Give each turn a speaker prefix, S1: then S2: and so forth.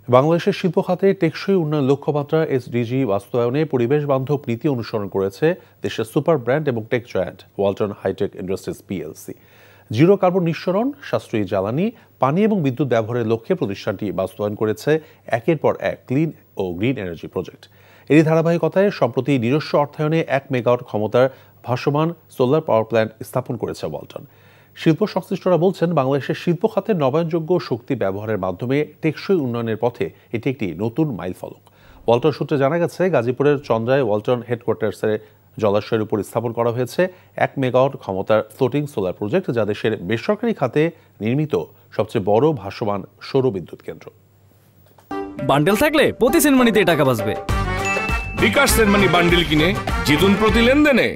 S1: বাংলাদেশের শিল্প খাতে টেকসই উন্নয়ন লক্ষ্যমাত্রা এসডিজি বাস্তবায়নে পরিবেশ বান্ধব নীতি অনুসরণ করেছে দেশের সুপার ব্র্যান্ড এবং tech giant Walton hi-tech industries PLC. Zero carbon নিঃসরণ, সাশ্রয়ী জ্বালানি, পানি এবং বিদ্যুৎ ব্যবহারের লক্ষ্যে প্রতিষ্ঠানটি বাস্তবায়ন করেছে একের পর এক ক্লিন ও গ্রিন এনার্জি প্রজেক্ট। এরই ধারাবাহিকতায় সম্প্রতি নিজস্ব অর্থায়নে 1 মেগাওয়াট ক্ষমতার ভাসমান সোলার পাওয়ার প্ল্যান্ট স্থাপন করেছে ওয়ালটন। শিল্প সংশ্লিষ্টরা বলছেন, বাংলাদেশের শিল্প খাতের নবায়নযোগ্য শক্তি ব্যবহারের মাধ্যমে টেকসই উন্নয়নের পথে এটি একটি নতুন মাইলফলক। ওয়ালটন সূত্রে জানা গেছে, গাজীপুরের চন্দ্রায় ওয়ালটন হেডকোয়ার্টার্সের জলাশয়ের উপর স্থাপন করা হয়েছে 1 মেগাওয়াট ক্ষমতার ফ্লোটিং সোলার প্রজেক্ট, যা দেশের বেসরকারি খাতে নির্মিত সবচেয়ে বড় ভাসমান সৌর বিদ্যুৎ কেন্দ্র।
S2: বান্ডেল থাকলে প্রতি সেনমানিতে টাকা বাঁচবে।
S3: বিকাশ সেনমানি বান্ডেল কিনে জিতুন প্রতি লেনদেনে।